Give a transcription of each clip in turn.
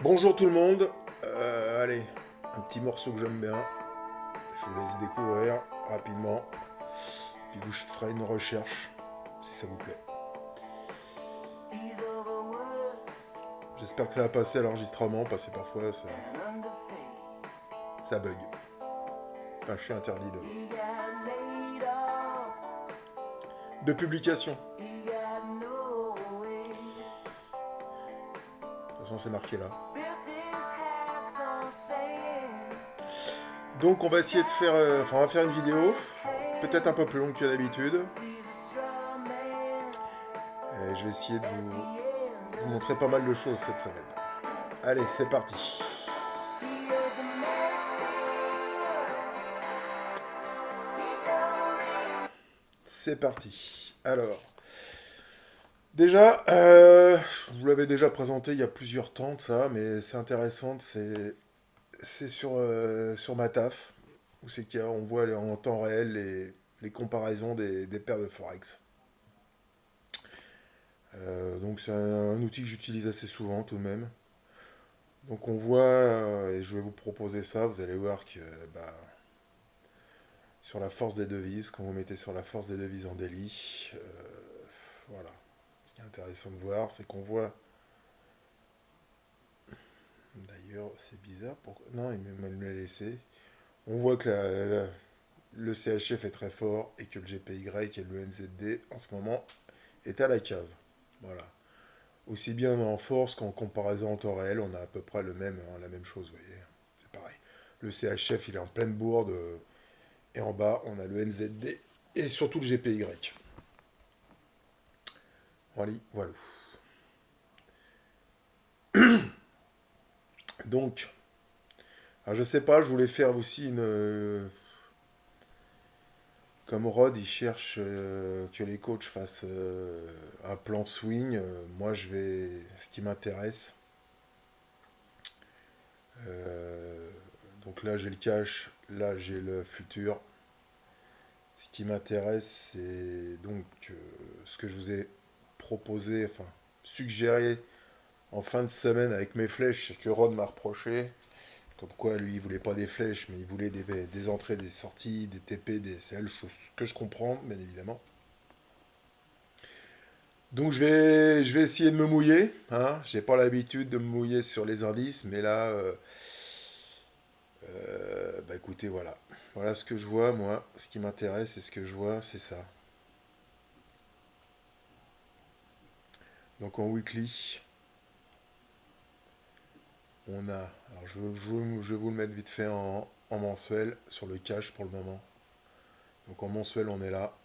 Bonjour tout le monde. Allez, un petit morceau que j'aime bien. Je vous laisse découvrir rapidement. Puis vous ferez une recherche si ça vous plaît. J'espère que ça va passer à l'enregistrement parce que parfois ça bug. Enfin, je suis interdit de publication. De toute façon, c'est marqué là. Donc, on va essayer de faire. On va faire une vidéo. Peut-être un peu plus longue que d'habitude. Et je vais essayer de vous montrer pas mal de choses cette semaine. Allez, c'est parti. C'est parti. Alors, déjà, je vous l'avais déjà présenté il y a plusieurs temps de ça, mais c'est intéressant. C'est sur ma taf, où c'est qu'on voit en temps réel les comparaisons des paires de Forex. Donc c'est un outil que j'utilise assez souvent tout de même. Donc on voit, et je vais vous proposer ça, vous allez voir que bah, sur la force des devises, quand vous mettez sur la force des devises en daily, voilà. Ce qui est intéressant de voir, c'est qu'on voit. D'ailleurs, c'est bizarre. Pourquoi... Non, il me l'a laissé. On voit que le CHF est très fort et que le GPY et le NZD en ce moment est à la cave. Voilà. Aussi bien en force qu'en comparaison en temps réel, on a à peu près la même chose, vous voyez. C'est pareil. Le CHF, il est en pleine bourde. Et en bas, on a le NZD et surtout le GPY. Voilà, voilà. Donc, alors je sais pas, je voulais faire aussi comme Rod, il cherche que les coachs fassent un plan swing. Moi, je vais. Ce qui m'intéresse. euh, donc là, j'ai le cash. Là, j'ai le futur. Ce qui m'intéresse, c'est donc ce que je vous ai proposé, enfin, suggéré en fin de semaine avec mes flèches, que Rod m'a reproché. Comme quoi, lui, il voulait pas des flèches, mais il voulait des entrées, des sorties, des TP, des CL, chose que je comprends, bien évidemment. Donc je vais essayer de me mouiller. Hein. J'ai pas l'habitude de me mouiller sur les indices, mais là, bah écoutez, voilà. Voilà ce que je vois, moi. Ce qui m'intéresse et ce que je vois, c'est ça. Donc en weekly, on a. Alors je vais vous le mettre vite fait en mensuel sur le cash pour le moment. Donc en mensuel, on est là.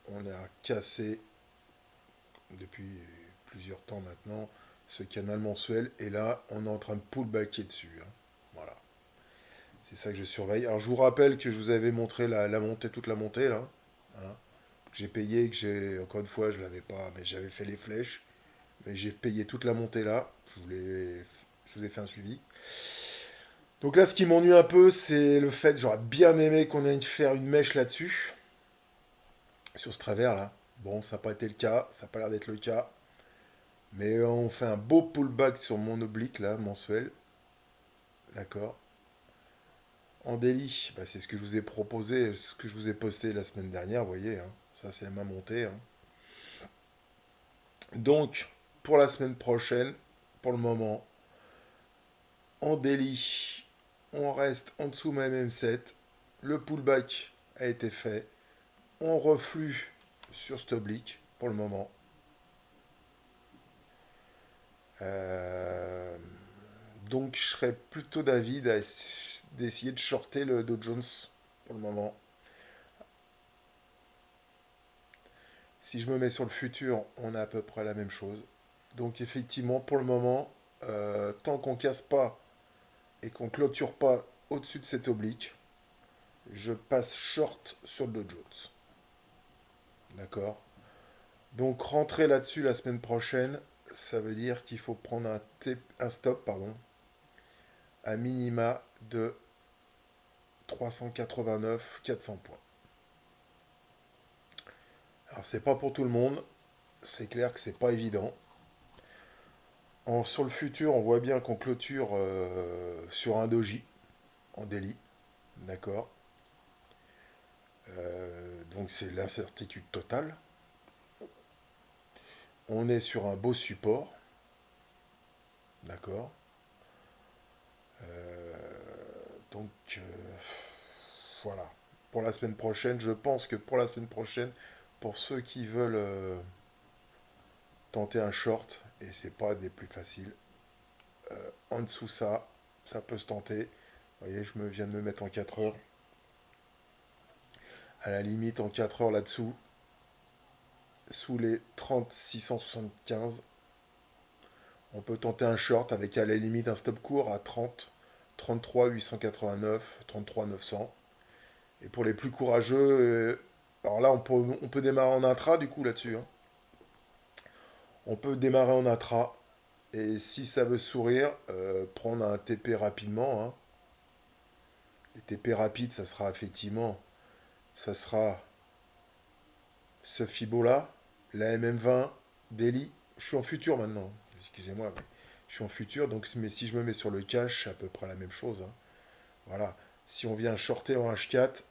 On a cassé depuis plusieurs temps maintenant ce canal mensuel. Et là, on est en train de pullbacker dessus. Hein. Voilà. C'est ça que je surveille. Alors je vous rappelle que je vous avais montré la montée, toute la montée là. Hein, que j'ai payé, que j'ai. Encore une fois, je l'avais pas, mais j'avais fait les flèches. Mais j'ai payé toute la montée là. Je vous ai fait un suivi. Donc là, ce qui m'ennuie un peu, c'est le fait, j'aurais bien aimé qu'on aille faire une mèche là-dessus, sur ce travers là. Bon, ça n'a pas été le cas, ça n'a pas l'air d'être le cas. Mais on fait un beau pullback sur mon oblique là, mensuel. D'accord. En daily, bah, c'est ce que je vous ai proposé, ce que je vous ai posté la semaine dernière, vous voyez. Hein. Ça, c'est ma montée. Hein. Donc, pour la semaine prochaine, pour le moment, en daily, on reste en dessous de ma MM7. Le pullback a été fait. On reflue sur cet oblique pour le moment. Euh, donc, je serais plutôt d'avis d'essayer de shorter le Dow Jones pour le moment. Si je me mets sur le futur, on a à peu près la même chose. Donc effectivement, pour le moment, tant qu'on casse pas et qu'on clôture pas au-dessus de cet oblique, je passe short sur le Dow Jones. D'accord. Donc rentrer là-dessus la semaine prochaine, ça veut dire qu'il faut prendre un stop à minima de 389-400 points. Alors c'est pas pour tout le monde, c'est clair que c'est pas évident. Sur le futur, on voit bien qu'on clôture sur un doji en daily. D'accord. Donc c'est l'incertitude totale. On est sur un beau support. D'accord. Donc voilà. Pour la semaine prochaine, je pense que pour la semaine prochaine, pour ceux qui veulent tenter un short, et c'est pas des plus faciles, en dessous ça peut se tenter. Vous voyez, viens de me mettre en 4 heures. À la limite, en 4 heures là-dessous, sous les 30 675, on peut tenter un short avec à la limite un stop court à 30, 33 889, 33 900. Et pour les plus courageux, alors là on peut démarrer en intra du coup là-dessus, hein. On peut démarrer en intra. Et si ça veut sourire, prendre un TP rapidement, hein. Les TP rapides, ça sera effectivement, ça sera ce Fibo-là, la MM20, Daily. Je suis en futur maintenant, excusez-moi, mais je suis en futur, donc, mais si je me mets sur le cash, c'est à peu près la même chose, hein. Voilà. Si on vient shorter en H4,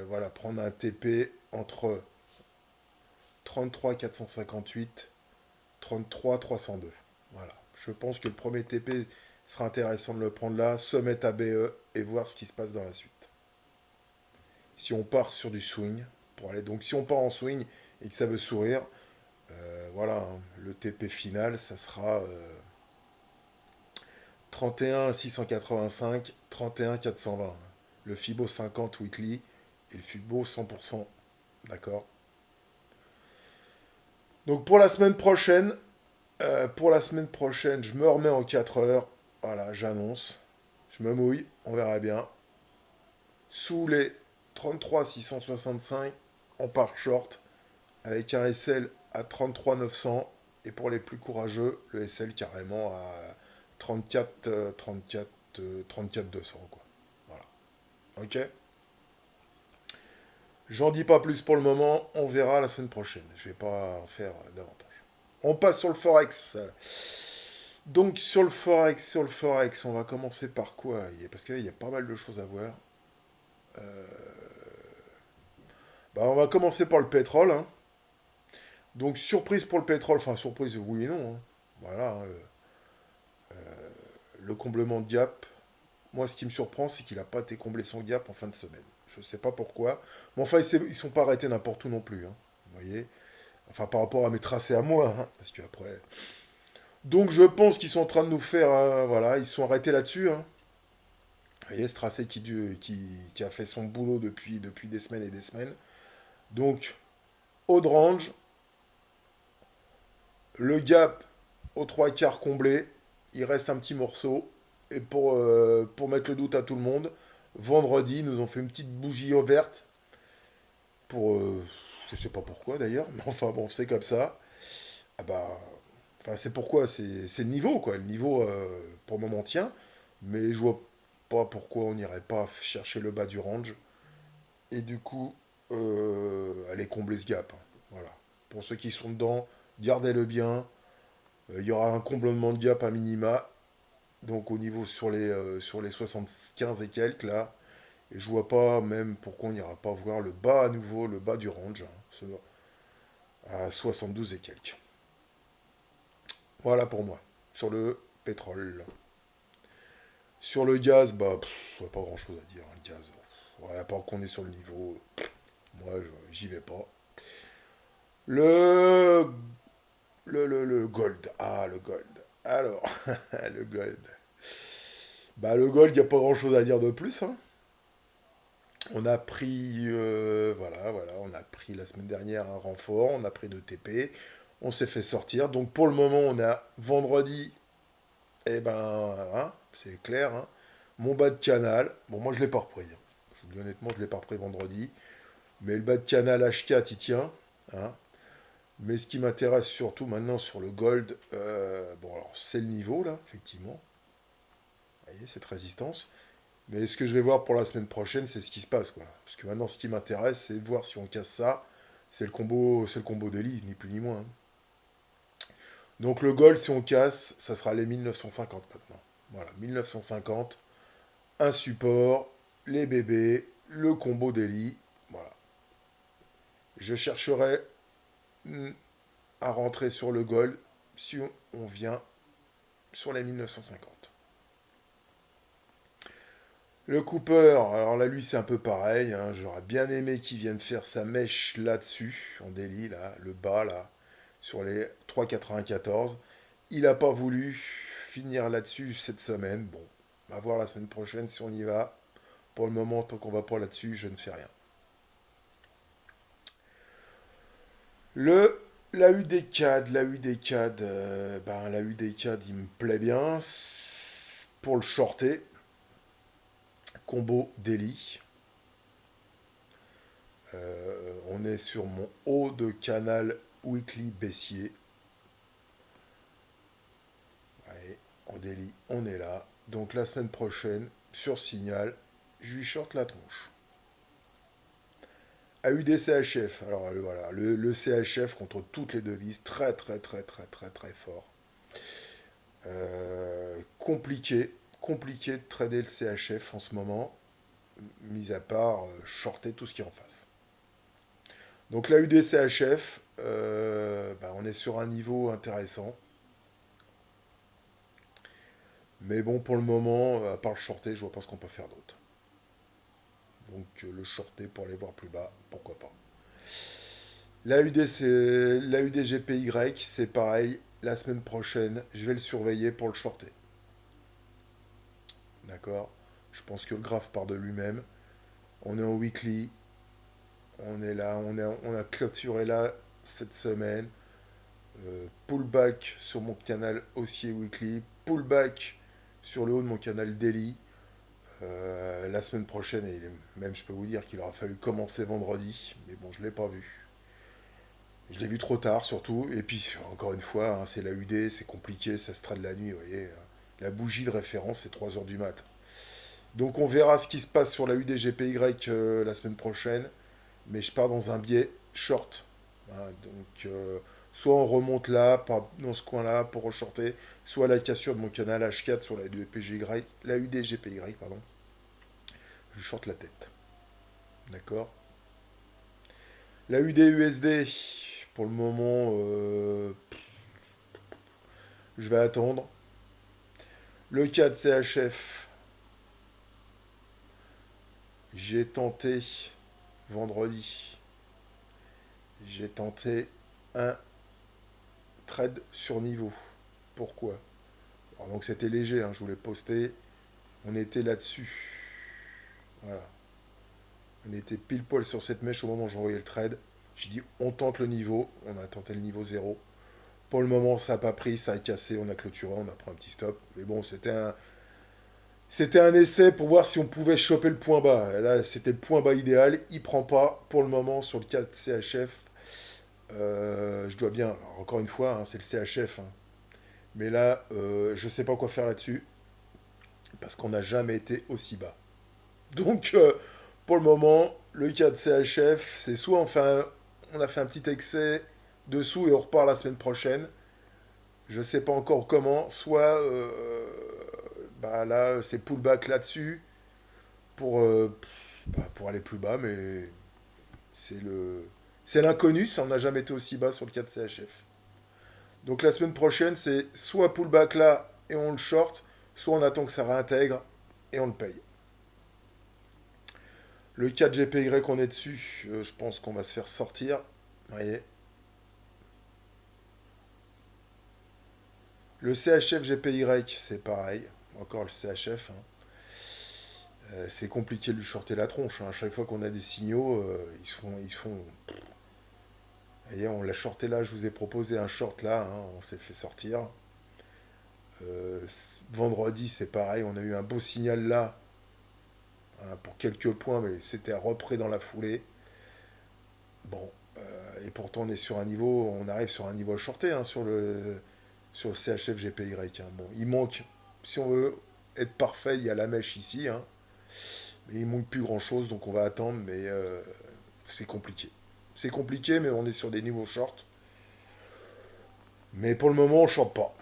voilà, prendre un TP entre 33 458, 33 302. Voilà. Je pense que le premier TP sera intéressant de le prendre là, se mettre à BE et voir ce qui se passe dans la suite. Si on part sur du swing, pour aller, donc si on part en swing et que ça veut sourire, voilà, hein, le TP final, ça sera 31 685, 31 420. Le Fibo 50 weekly et le Fibo 100%. D'accord. Donc pour la semaine prochaine, je me remets en 4 heures. Voilà, j'annonce. Je me mouille, on verra bien. Sous les 33 665, on part short avec un SL à 33 900 et pour les plus courageux, le SL carrément à 34 34 34 200 quoi. Voilà. OK. J'en dis pas plus pour le moment, on verra la semaine prochaine. Je vais pas en faire davantage. On passe sur le forex. Donc sur le forex, on va commencer par quoi? Parce qu'il y a pas mal de choses à voir. Bah, on va commencer par le pétrole, hein. Donc surprise pour le pétrole, enfin surprise oui et non, hein. Voilà, hein, le comblement de gap. Moi, ce qui me surprend, c'est qu'il n'a pas été comblé son gap en fin de semaine. Je ne sais pas pourquoi. Mais enfin, ils ne sont pas arrêtés n'importe où non plus, hein. Vous voyez. Enfin, par rapport à mes tracés à moi, hein, parce qu'après. Donc, je pense qu'ils sont en train de nous faire. Voilà, ils sont arrêtés là-dessus, hein. Vous voyez, ce tracé qui a fait son boulot depuis des semaines et des semaines. Donc, haut de range, le gap aux trois quarts comblé. Il reste un petit morceau. Et pour mettre le doute à tout le monde, vendredi, nous ont fait une petite bougie verte. Pour. Je sais pas pourquoi d'ailleurs, mais enfin bon, c'est comme ça. Ah bah. Enfin, c'est pourquoi, c'est le niveau, quoi. Le niveau, pour le moment, tient. Mais je vois pas pourquoi on n'irait pas chercher le bas du range. Et du coup, aller combler ce gap, hein. Voilà. Pour ceux qui sont dedans, gardez-le bien. Il y aura un comblement de gap à minima. Donc au niveau sur les 75 et quelques là. Et je vois pas même pourquoi on n'ira pas voir le bas à nouveau, le bas du range, hein, à 72 et quelques. Voilà pour moi. Sur le pétrole. Sur le gaz, bah, pas grand chose à dire, hein, le gaz. Ouais, à part qu'on est sur le niveau, moi, j'y vais pas. Le, le gold. Ah, le gold. Alors, le gold. Bah, le gold, il n'y a pas grand chose à dire de plus, hein. On a pris, voilà, on a pris la semaine dernière un renfort, on a pris 2 TP, on s'est fait sortir. Donc pour le moment, on a vendredi, eh ben, hein, c'est clair, hein, mon bas de canal. Bon, moi je l'ai pas repris, hein. Je vous dis honnêtement, je l'ai pas repris vendredi. Mais le bas de canal H4, il tient, hein. Mais ce qui m'intéresse surtout maintenant sur le gold, bon alors c'est le niveau là, effectivement. Vous voyez, cette résistance. Mais ce que je vais voir pour la semaine prochaine, c'est ce qui se passe, quoi. Parce que maintenant, ce qui m'intéresse, c'est de voir si on casse ça. C'est le combo d'Eli, ni plus ni moins, hein. Donc le gold, si on casse, ça sera les 1950 maintenant. Voilà, 1950, un support, les bébés, le combo daily. Voilà. Je chercherai à rentrer sur le gold si on vient sur les 1950. Le Cooper, alors là, lui, c'est un peu pareil, hein. J'aurais bien aimé qu'il vienne faire sa mèche là-dessus, en daily, là, le bas, là, sur les 3,94. Il n'a pas voulu finir là-dessus cette semaine. Bon, on va voir la semaine prochaine si on y va. Pour le moment, tant qu'on va pas là-dessus, je ne fais rien. Le, la UD-CAD, la UD-CAD, il me plaît bien. Pour le shorter, combo daily. On est sur mon haut de canal weekly baissier. Ouais, en daily, on est là. Donc la semaine prochaine, sur signal, je lui short la tronche. AUD-CHF, alors voilà, le CHF contre toutes les devises, très très très très très très fort. Compliqué de trader le CHF en ce moment, mis à part shorter tout ce qui est en face. Donc la UDCHF, on est sur un niveau intéressant. Mais bon, pour le moment, à part le shorter, je vois pas ce qu'on peut faire d'autre. Donc le shorter pour aller voir plus bas, pourquoi pas. La UDGPY, c'est pareil. La semaine prochaine, je vais le surveiller pour le shorter. D'accord. Je pense que le graphe part de lui-même. On est en weekly. On est là. On a clôturé là cette semaine. Pullback sur mon canal haussier weekly. Pullback sur le haut de mon canal daily. La semaine prochaine, et même je peux vous dire qu'il aura fallu commencer vendredi. Mais bon, je ne l'ai pas vu. Je l'ai vu trop tard surtout. Et puis, encore une fois, hein, c'est la UD, c'est compliqué, ça se trade la nuit, vous voyez. La bougie de référence, c'est 3 heures du mat. Donc on verra ce qui se passe sur la UDGPY la semaine prochaine. Mais je pars dans un biais short. Hein, donc soit on remonte là, dans ce coin-là, pour reshorter, soit la cassure de mon canal H4 sur la UDGPY, pardon. Je short la tête. D'accord. La UDUSD, pour le moment, je vais attendre. Le 4 CHF, j'ai tenté vendredi, j'ai tenté un trade sur niveau. Pourquoi? Alors donc c'était léger, hein, je voulais poster. On était là-dessus. Voilà. On était pile poil sur cette mèche au moment où j'envoyais le trade. J'ai dit on tente le niveau. On a tenté le niveau 0. Pour le moment, ça n'a pas pris, ça a cassé, on a clôturé, on a pris un petit stop. Mais bon, c'était un essai pour voir si on pouvait choper le point bas. Et là, c'était le point bas idéal. Il prend pas pour le moment sur le 4 CHF. Je dois bien, alors, encore une fois, hein, c'est le CHF. Hein. Mais là, je ne sais pas quoi faire là-dessus. Parce qu'on n'a jamais été aussi bas. Donc, pour le moment, le 4 CHF, c'est soit on a fait un petit excès dessous et on repart la semaine prochaine. Je ne sais pas encore comment. Soit là, c'est pullback là-dessus pour, pour aller plus bas, mais c'est le. C'est l'inconnu, ça n'a jamais été aussi bas sur le 4 CHF. Donc la semaine prochaine, c'est soit pullback là et on le short, soit on attend que ça réintègre et on le paye. Le 4 GPY qu'on est dessus, je pense qu'on va se faire sortir. Vous voyez. Le CHF GPY, c'est pareil. Encore le CHF. Hein. C'est compliqué de lui shorter la tronche. Hein. À chaque fois qu'on a des signaux, ils se font. Vous voyez, on l'a shorté là, je vous ai proposé un short là, hein, on s'est fait sortir. Vendredi, c'est pareil, on a eu un beau signal là, hein, pour quelques points, mais c'était repris dans la foulée. Bon, et pourtant on est sur un niveau, on arrive sur un niveau à shorter hein, sur le CHF GPY. Hein. Bon, il manque, si on veut être parfait, il y a la mèche ici, hein, mais il manque plus grand chose, donc on va attendre, mais c'est compliqué. C'est compliqué, mais on est sur des niveaux short. Mais pour le moment, on short pas.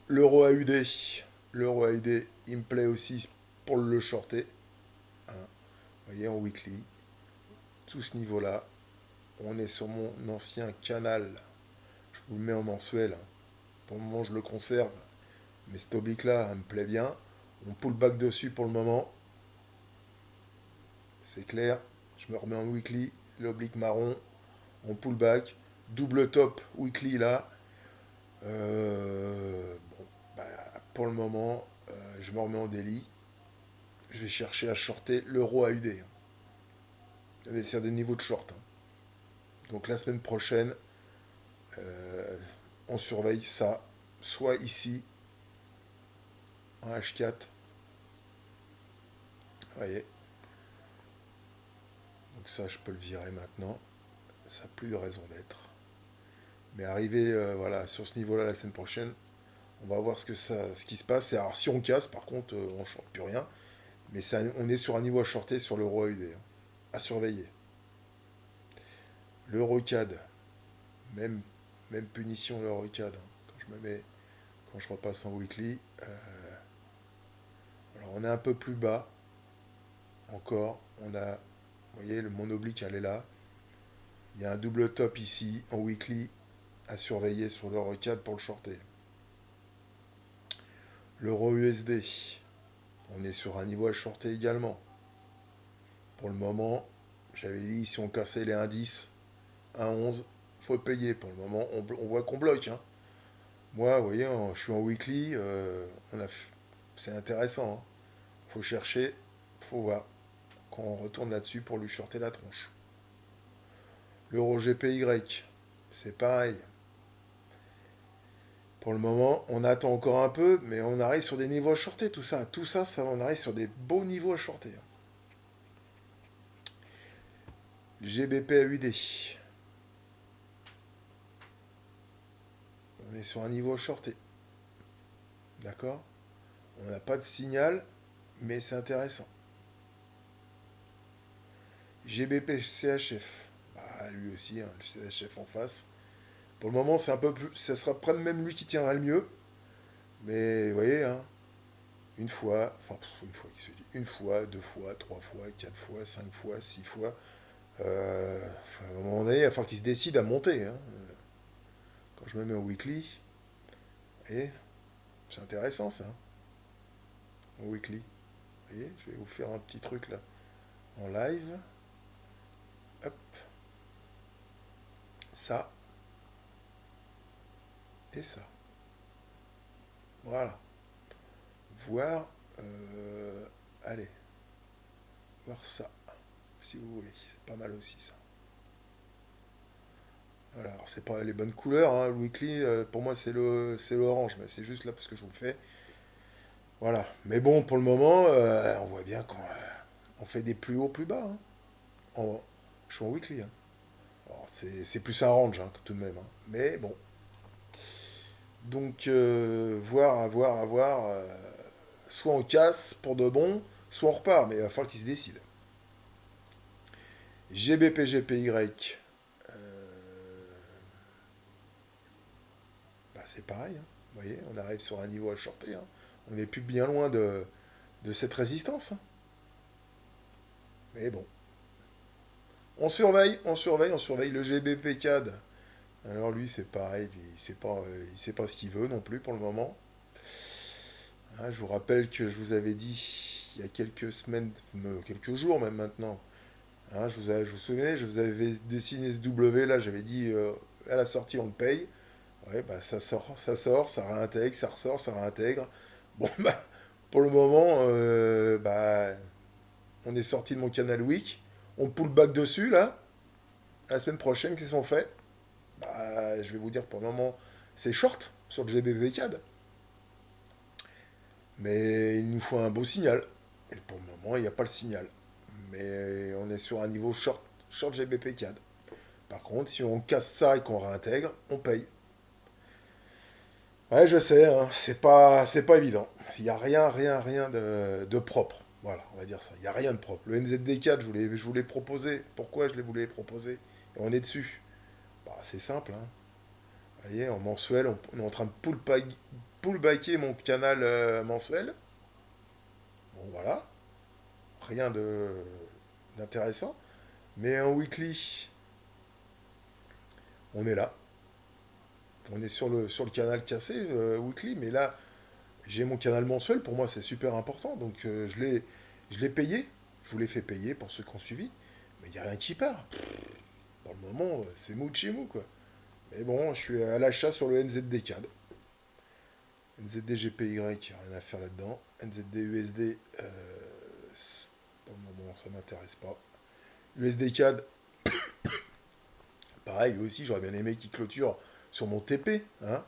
L'euro AUD. L'euro AUD, il me plaît aussi pour le shorter. Hein. Vous voyez, en weekly. Tout ce niveau-là. On est sur mon ancien canal. Je vous le mets en mensuel. Pour le moment, je le conserve. Mais cet oblique-là, elle me plaît bien. On pull back dessus pour le moment. C'est clair. Je me remets en weekly. L'oblique marron. On pull back. Double top weekly là. Bon, bah, pour le moment, je me remets en daily. Je vais chercher à shorter l'euro AUD. C'est des niveaux de short. Hein. Donc la semaine prochaine, on surveille ça. Soit ici, en H4. Vous voyez. Donc ça, je peux le virer maintenant. Ça n'a plus de raison d'être. Mais arrivé voilà, sur ce niveau-là la semaine prochaine, on va voir ce qui se passe. Et alors si on casse, par contre, on ne short plus rien. Mais on est sur un niveau à shorter sur l'euro AUD. Hein. À surveiller. L'Eurocad, même, même punition l'Eurocad. Hein. Quand je repasse en weekly, alors on est un peu plus bas encore. On a, vous voyez, mon oblique elle est là. Il y a un double top ici en weekly à surveiller sur l'Eurocad pour le shorter. L'euro USD, on est sur un niveau à shorter également. Pour le moment, j'avais dit si on cassait les indices 1,11, faut payer. Pour le moment, on voit qu'on bloque. Hein. Moi, vous voyez, je suis en weekly, c'est intéressant. Hein. Faut chercher, faut voir. Quand on retourne là-dessus pour lui shorter la tronche. L'euro GPY, c'est pareil. Pour le moment, on attend encore un peu, mais on arrive sur des niveaux à shorter, tout ça. Tout ça, on arrive sur des beaux niveaux à shorter. GBP AUD. On est sur un niveau à shorter. D'accord? On n'a pas de signal, mais c'est intéressant. GBP CHF. Bah, lui aussi, hein, le CHF en face. Pour le moment, c'est un peu plus. Ça sera près de même lui qui tiendra le mieux. Mais vous voyez, hein, une fois, enfin une fois qui se dit, une fois, deux fois, trois fois, quatre fois, cinq fois, six fois. Enfin, à un moment donné, il va falloir qu'il se décide à monter. Hein. Quand je me mets au weekly, et c'est intéressant ça, hein, au weekly. Vous voyez, je vais vous faire un petit truc là en live. Hop, ça et ça. Voilà. Voir, allez, voir ça, si vous voulez. C'est pas mal aussi ça. Voilà, alors c'est pas les bonnes couleurs, hein. Le weekly, pour moi c'est l'orange, mais c'est juste là parce que je vous le fais. Voilà. Mais bon, pour le moment, on voit bien qu'on fait des plus hauts, plus bas. Hein. Je suis en weekly. Hein. Alors, c'est plus un range hein, tout de même. Hein. Mais bon. Donc, voir, à voir, à voir. Soit on casse pour de bon, soit on repart. Mais il va falloir qu'ils se décident. GBPGPY. Bah, c'est pareil. Hein. Vous voyez, on arrive sur un niveau à shorter. Hein. On n'est plus bien loin de cette résistance. Hein. Mais bon. On surveille le GBP CAD. Alors lui, c'est pareil, il sait pas ce qu'il veut non plus pour le moment. Hein, je vous rappelle que je vous avais dit il y a quelques semaines, quelques jours même maintenant. Hein, je vous souvenez, je vous avais dessiné ce W là, j'avais dit à la sortie on le paye. Ouais, bah ça réintègre, ça ressort, ça réintègre. Bon bah pour le moment, bah on est sorti de mon canal week, on pull back dessus là. La semaine prochaine, qu'est-ce qu'on fait? Bah, je vais vous dire pour le moment, c'est short sur le GBP CAD. Mais il nous faut un beau signal. Et pour le moment, il n'y a pas le signal. Mais on est sur un niveau short GBP CAD. Par contre, si on casse ça et qu'on réintègre, on paye. Ouais, je sais, hein, c'est pas évident. Il n'y a rien de propre. Voilà, on va dire ça. Il n'y a rien de propre. Le NZD4, je vous l'ai proposé. Pourquoi je voulais proposer? Et on est dessus. Bah, c'est simple. Hein. Vous voyez, en mensuel, on est en train de pullbacker mon canal mensuel. Bon, voilà, rien d'intéressant. Mais en weekly, on est là. On est sur le canal cassé, weekly, mais là, j'ai mon canal mensuel. Pour moi, c'est super important. Donc, je l'ai payé. Je vous l'ai fait payer pour ceux qui ont suivi. Mais il n'y a rien qui part. Pour le moment, c'est mou de chez mou, quoi. Mais bon, je suis à l'achat sur le NZD CAD. NZD GPY, rien à faire là-dedans. NZD USD, pour le moment, ça m'intéresse pas. USD CAD, pareil, lui aussi, j'aurais bien aimé qu'il clôture sur mon TP. Hein,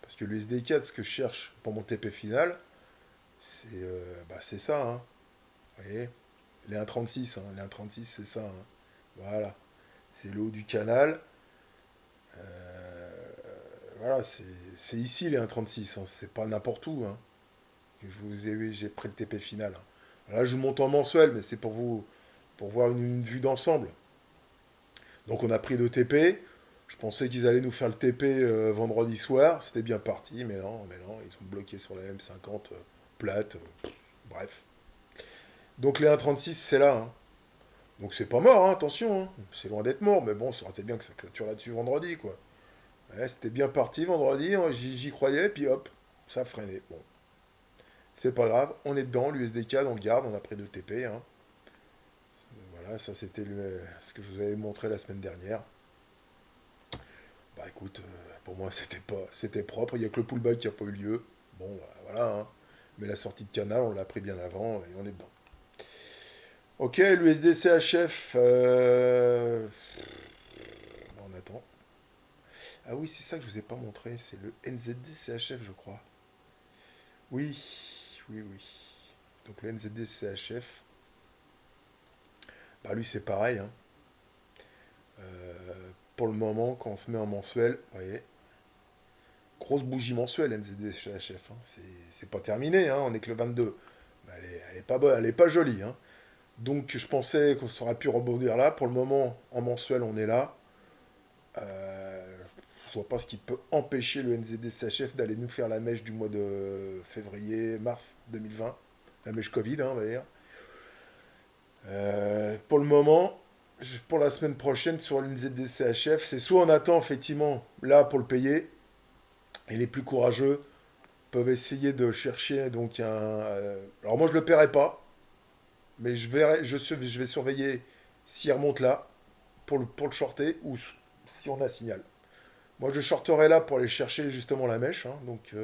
parce que l'USD CAD, ce que je cherche pour mon TP final, c'est ça. Hein, vous voyez, les 1,36. Hein, les 1,36, c'est ça. Hein, voilà. C'est le haut du canal. Voilà, c'est ici les 1,36. Hein, c'est pas n'importe où. Hein. J'ai pris le TP final. Hein. Là, je vous monte en mensuel, mais c'est pour voir une vue d'ensemble. Donc, on a pris le TP. Je pensais qu'ils allaient nous faire le TP vendredi soir. C'était bien parti, mais non, ils ont bloqué sur la M50 plate. Bref. Donc, les 1,36, c'est là. Hein. Donc, c'est pas mort, hein, attention. Hein. C'est loin d'être mort, mais bon, ça aurait été bien que ça clôture là-dessus vendredi, quoi. Ouais, c'était bien parti vendredi, hein, j'y croyais, puis hop, ça a freiné. Bon, c'est pas grave, on est dedans, l'USDK, on le garde, on a pris 2 TP. Hein. Voilà, ça c'était ce que je vous avais montré la semaine dernière. Bah écoute, pour moi c'était propre, il n'y a que le pullback qui n'a pas eu lieu. Bon, bah, voilà, hein. Mais la sortie de canal, on l'a pris bien avant et on est dedans. Ok, l'USD CHF, on attend. Ah oui, c'est ça que je vous ai pas montré, c'est le NZD CHF, je crois. Oui, oui, oui. Donc le NZD CHF, bah lui c'est pareil. Hein. Pour le moment, quand on se met en mensuel, vous voyez, grosse bougie mensuelle NZD CHF. Hein. C'est pas terminé, hein. On est que le 22. Bah, elle est pas bonne, elle est pas jolie. Hein. Donc je pensais qu'on aurait pu rebondir là. Pour le moment, en mensuel, on est là. Je vois pas ce qui peut empêcher le NZD CHF d'aller nous faire la mèche du mois de février, mars 2020. La mèche Covid, hein, on va dire. Pour le moment, pour la semaine prochaine sur l'NZDCHF, c'est soit on attend effectivement là pour le payer, et les plus courageux peuvent essayer de chercher donc un. Alors moi je le paierai pas, mais je vais surveiller s'il remonte là pour le shorter ou si on a signal. Moi je shorterai là pour aller chercher justement la mèche, hein, donc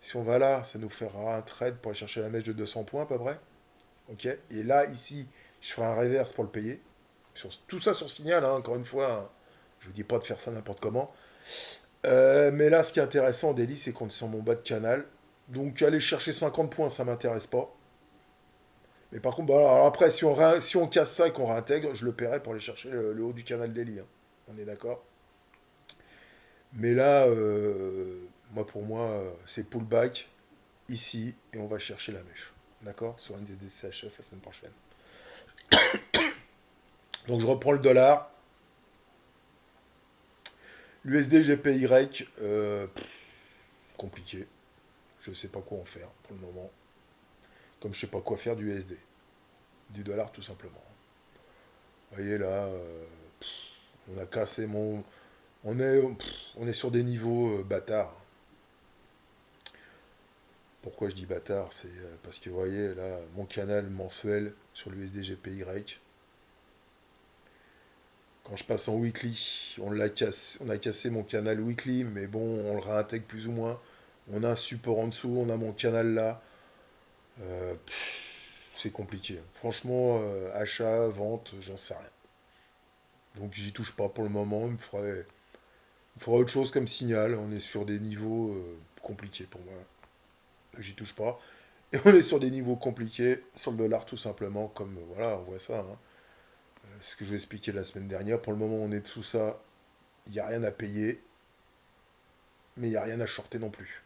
si on va là, ça nous fera un trade pour aller chercher la mèche de 200 points à peu près. Ok. Et là ici, je ferai un reverse pour le payer. Tout ça sur signal, hein, encore une fois. Hein. Je vous dis pas de faire ça n'importe comment. Mais là, ce qui est intéressant en daily, c'est qu'on est sur mon bas de canal. Donc aller chercher 50 points, ça m'intéresse pas. Mais par contre, bah, alors après, si on casse ça et qu'on réintègre, je le paierai pour aller chercher le haut du canal daily. Hein. On est d'accord. Mais là, pour moi, c'est pullback ici et on va chercher la mèche. D'accord. Sur une des CHF la semaine prochaine. Donc je reprends le dollar. L'USD GPY, compliqué. Je sais pas quoi en faire pour le moment. Comme je sais pas quoi faire du USD. Du dollar tout simplement. Vous voyez là, on a cassé mon. On est sur des niveaux bâtards. Pourquoi je dis bâtard? C'est parce que vous voyez là, mon canal mensuel sur l'USD GPY. Quand je passe en weekly, on a cassé mon canal weekly, mais bon, on le réintègre plus ou moins. On a un support en dessous, on a mon canal là. Euh, c'est compliqué. Franchement, achat, vente, j'en sais rien. Donc j'y touche pas pour le moment. Il me faudrait autre chose comme signal. On est sur des niveaux compliqués pour moi. J'y touche pas. Et on est sur des niveaux compliqués sur le dollar tout simplement. Comme voilà, on voit ça. Hein. Ce que je vous ai expliqué la semaine dernière. Pour le moment, on est sous ça. Il n'y a rien à payer. Mais il n'y a rien à shorter non plus.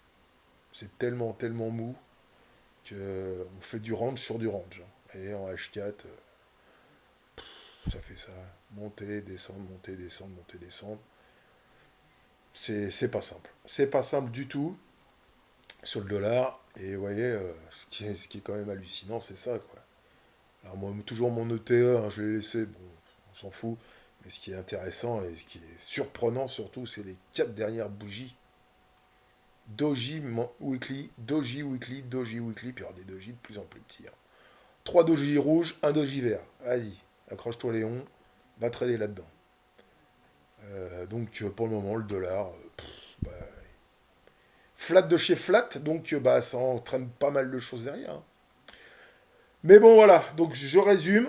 C'est tellement, tellement mou qu'on fait du range sur du range. Hein. Et en H4, ça fait ça. Monter, descendre, monter, descendre, monter, descendre. C'est pas simple. C'est pas simple du tout sur le dollar. Et vous voyez, ce qui est quand même hallucinant, c'est ça, quoi. Alors moi, toujours mon ETE, hein, je l'ai laissé, bon, on s'en fout. Mais ce qui est intéressant et ce qui est surprenant surtout, c'est les 4 dernières bougies. Doji Weekly, Doji Weekly, puis il y aura des Doji de plus en plus petits, hein. 3 Doji rouges, un Doji vert. Vas-y, accroche-toi Léon, va trader là-dedans. Donc pour le moment, le dollar, bah, flat de chez flat, donc bah, ça entraîne pas mal de choses derrière, hein. Mais bon voilà, donc je résume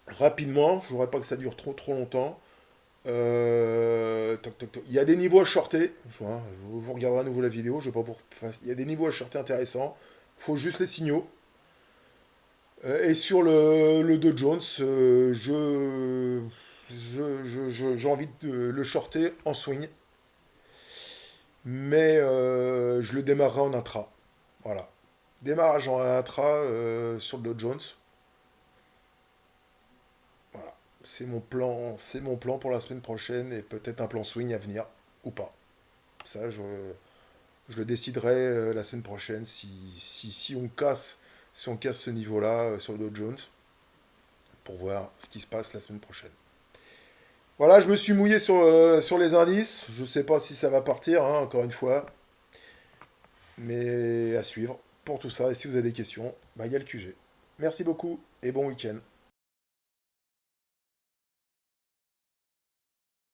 rapidement, je voudrais pas que ça dure trop trop longtemps. Toc, toc, toc. Il y a des niveaux à shorter, hein, vous regarderez à nouveau la vidéo, je vais pas pour... enfin, il y a des niveaux à shorter intéressants, faut juste les signaux. Et sur le Dow Jones, j'ai envie de le shorter en swing, mais je le démarrerai en intra. Voilà. Démarrage en intra sur le Dow Jones. Voilà. C'est mon plan pour la semaine prochaine et peut-être un plan swing à venir ou pas. Ça, je le déciderai la semaine prochaine si on casse ce niveau-là sur le Dow Jones pour voir ce qui se passe la semaine prochaine. Voilà, je me suis mouillé sur les indices. Je ne sais pas si ça va partir, hein, encore une fois. Mais à suivre pour tout ça. Et si vous avez des questions, bah, il y a le QG. Merci beaucoup et bon week-end.